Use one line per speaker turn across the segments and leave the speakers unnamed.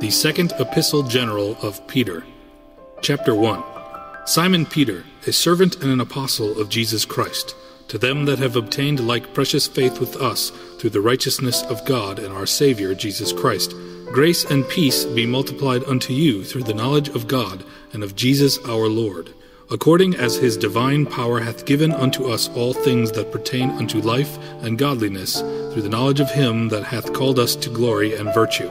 The Second Epistle General of Peter. Chapter 1. Simon Peter, a servant and an apostle of Jesus Christ, to them that have obtained like precious faith with us through the righteousness of God and our Savior Jesus Christ, grace and peace be multiplied unto you through the knowledge of God and of Jesus our Lord, according as his divine power hath given unto us all things that pertain unto life and godliness, through the knowledge of him that hath called us to glory and virtue,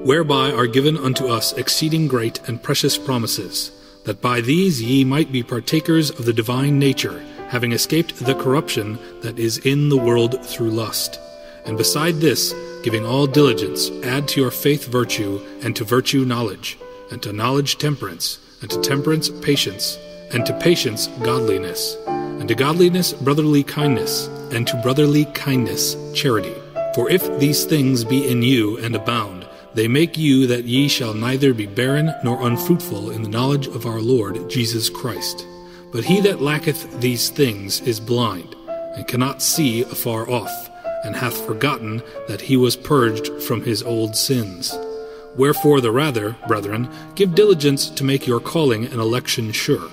whereby are given unto us exceeding great and precious promises, that by these ye might be partakers of the divine nature, having escaped the corruption that is in the world through lust. And beside this, giving all diligence, add to your faith virtue, and to virtue knowledge, and to knowledge temperance, and to temperance patience, and to patience godliness, and to godliness brotherly kindness, and to brotherly kindness charity. For if these things be in you and abound, they make you that ye shall neither be barren nor unfruitful in the knowledge of our Lord Jesus Christ. But he that lacketh these things is blind, and cannot see afar off, and hath forgotten that he was purged from his old sins. Wherefore the rather, brethren, give diligence to make your calling and election sure.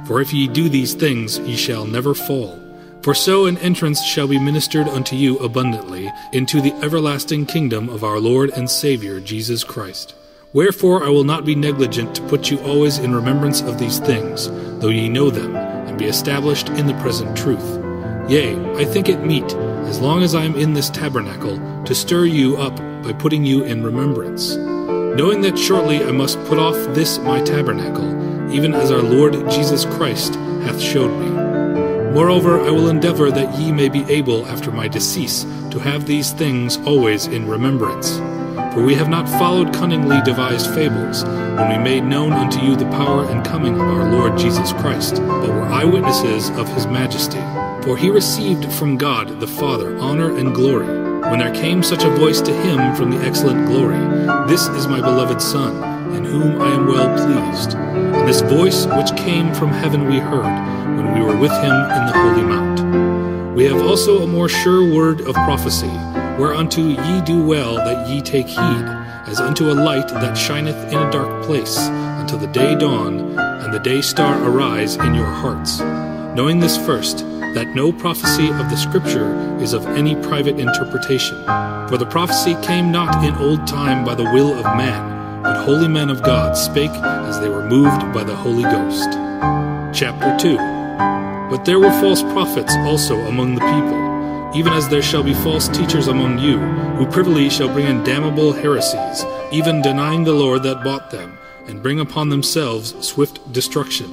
For if ye do these things, ye shall never fall. For so an entrance shall be ministered unto you abundantly into the everlasting kingdom of our Lord and Savior Jesus Christ. Wherefore I will not be negligent to put you always in remembrance of these things, though ye know them, and be established in the present truth. Yea, I think it meet, as long as I am in this tabernacle, to stir you up by putting you in remembrance, knowing that shortly I must put off this my tabernacle, even as our Lord Jesus Christ hath showed me. Moreover, I will endeavor that ye may be able after my decease to have these things always in remembrance. For we have not followed cunningly devised fables, when we made known unto you the power and coming of our Lord Jesus Christ, but were eyewitnesses of his majesty. For he received from God the Father honor and glory, when there came such a voice to him from the excellent glory, This is my beloved Son, in whom I am well pleased. And this voice which came from heaven we heard, when we were with him in the holy mount. We have also a more sure word of prophecy, whereunto ye do well that ye take heed, as unto a light that shineth in a dark place, until the day dawn, and the day star arise in your hearts. Knowing this first, that no prophecy of the Scripture is of any private interpretation. For the prophecy came not in old time by the will of man, but holy men of God spake as they were moved by the Holy Ghost. Chapter 2. But there were false prophets also among the people, even as there shall be false teachers among you, who privily shall bring in damnable heresies, even denying the Lord that bought them, and bring upon themselves swift destruction.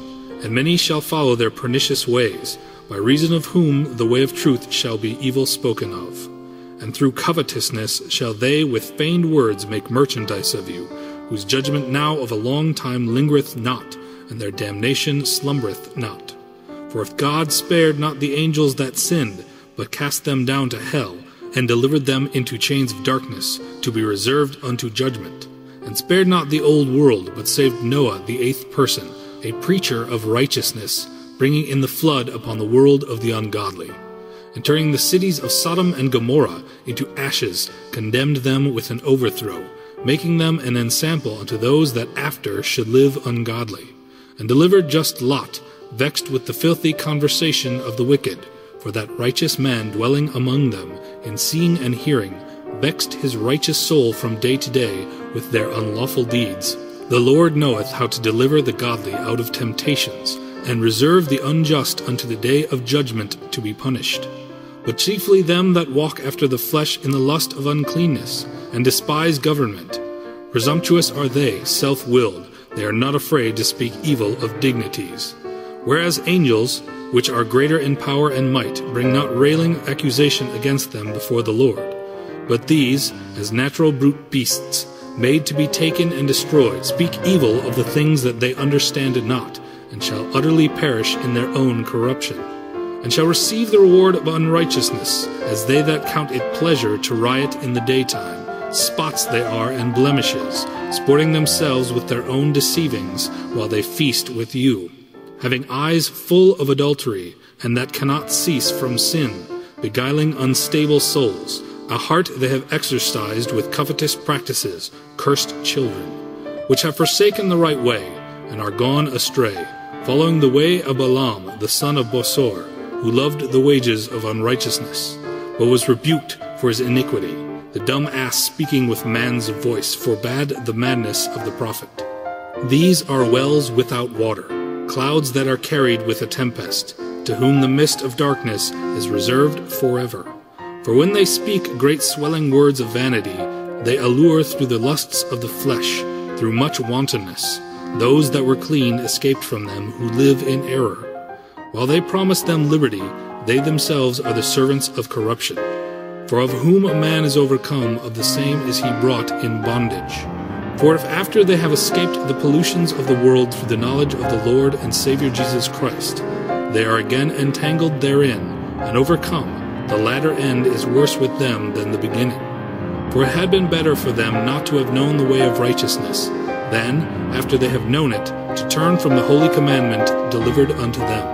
And many shall follow their pernicious ways, by reason of whom the way of truth shall be evil spoken of. And through covetousness shall they with feigned words make merchandise of you, whose judgment now of a long time lingereth not, and their damnation slumbereth not. For if God spared not the angels that sinned, but cast them down to hell, and delivered them into chains of darkness, to be reserved unto judgment, and spared not the old world, but saved Noah the eighth person, a preacher of righteousness, bringing in the flood upon the world of the ungodly, and turning the cities of Sodom and Gomorrah into ashes, condemned them with an overthrow, making them an ensample unto those that after should live ungodly, and delivered just Lot, vexed with the filthy conversation of the wicked, for that righteous man dwelling among them, in seeing and hearing, vexed his righteous soul from day to day with their unlawful deeds. The Lord knoweth how to deliver the godly out of temptations, and reserve the unjust unto the day of judgment to be punished. But chiefly them that walk after the flesh in the lust of uncleanness, and despise government. Presumptuous are they, self-willed, they are not afraid to speak evil of dignities. Whereas angels, which are greater in power and might, bring not railing accusation against them before the Lord. But these, as natural brute beasts, made to be taken and destroyed, speak evil of the things that they understand not, and shall utterly perish in their own corruption, and shall receive the reward of unrighteousness, as they that count it pleasure to riot in the daytime. Spots they are and blemishes, sporting themselves with their own deceivings, while they feast with you, having eyes full of adultery, and that cannot cease from sin, beguiling unstable souls, a heart they have exercised with covetous practices, cursed children. which have forsaken the right way, and are gone astray, following the way of Balaam the son of Bosor, who loved the wages of unrighteousness, but was rebuked for his iniquity. The dumb ass speaking with man's voice forbade the madness of the prophet. These are wells without water, clouds that are carried with a tempest, to whom the mist of darkness is reserved forever. For when they speak great swelling words of vanity, they allure through the lusts of the flesh, through much wantonness. Those that were clean escaped from them who live in error. While they promise them liberty, they themselves are the servants of corruption. For of whom a man is overcome, of the same is he brought in bondage. For if after they have escaped the pollutions of the world through the knowledge of the Lord and Savior Jesus Christ, they are again entangled therein, and overcome, the latter end is worse with them than the beginning. For it had been better for them not to have known the way of righteousness, than, after they have known it, to turn from the holy commandment delivered unto them.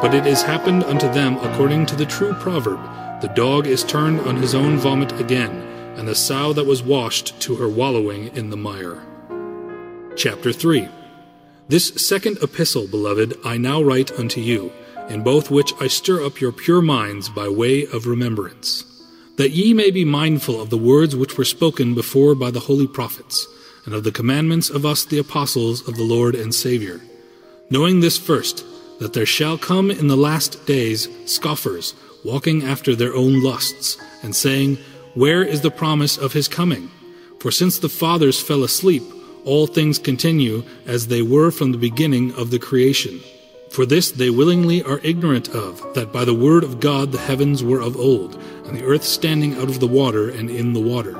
But it is happened unto them according to the true proverb, the dog is turned on his own vomit again, and the sow that was washed to her wallowing in the mire. Chapter 3. This second epistle, beloved, I now write unto you, in both which I stir up your pure minds by way of remembrance, that ye may be mindful of the words which were spoken before by the holy prophets, and of the commandments of us the apostles of the Lord and Savior, knowing this first, that there shall come in the last days scoffers, walking after their own lusts, and saying, Where is the promise of his coming? For since the fathers fell asleep, all things continue as they were from the beginning of the creation. For this they willingly are ignorant of, that by the word of God the heavens were of old, and the earth standing out of the water and in the water,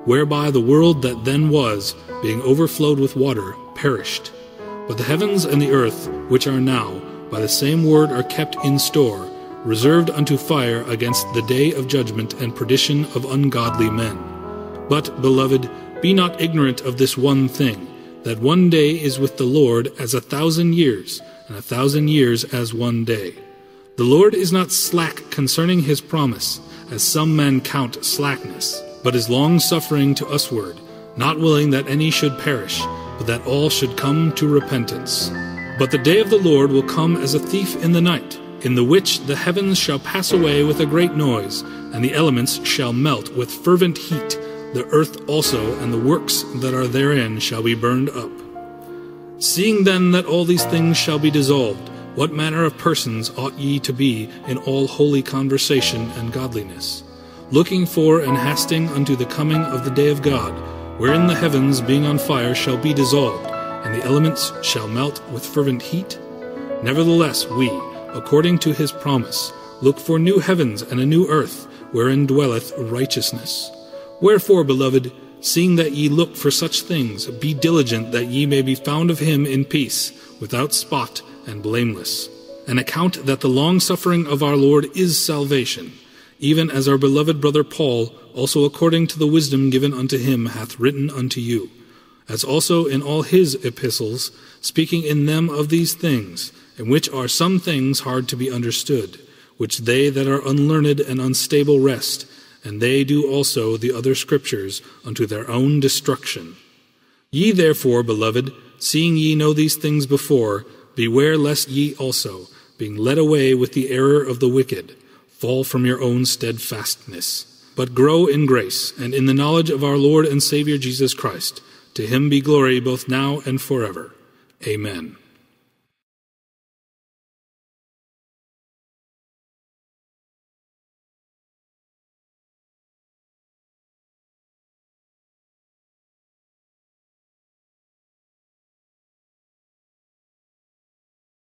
whereby the world that then was, being overflowed with water, perished. But the heavens and the earth, which are now, by the same word are kept in store, reserved unto fire against the day of judgment and perdition of ungodly men. But, beloved, be not ignorant of this one thing, that one day is with the Lord as 1,000 years, and 1,000 years as one day. The Lord is not slack concerning his promise, as some men count slackness, but is long-suffering to usward, not willing that any should perish, but that all should come to repentance. But the day of the Lord will come as a thief in the night, in the which the heavens shall pass away with a great noise, and the elements shall melt with fervent heat. The earth also and the works that are therein shall be burned up. Seeing then that all these things shall be dissolved, what manner of persons ought ye to be in all holy conversation and godliness, looking for and hasting unto the coming of the day of God, wherein the heavens being on fire shall be dissolved, and the elements shall melt with fervent heat? Nevertheless we, according to his promise, look for new heavens and a new earth, wherein dwelleth righteousness. Wherefore, beloved, seeing that ye look for such things, be diligent that ye may be found of him in peace, without spot and blameless. And account that the long-suffering of our Lord is salvation, even as our beloved brother Paul, also according to the wisdom given unto him, hath written unto you, as also in all his epistles, speaking in them of these things, in which are some things hard to be understood, which they that are unlearned and unstable wrest, and they do also the other scriptures unto their own destruction. Ye therefore, beloved, seeing ye know these things before, beware lest ye also, being led away with the error of the wicked, fall from your own steadfastness. But grow in grace, and in the knowledge of our Lord and Savior Jesus Christ. To him be glory both now and forever. Amen.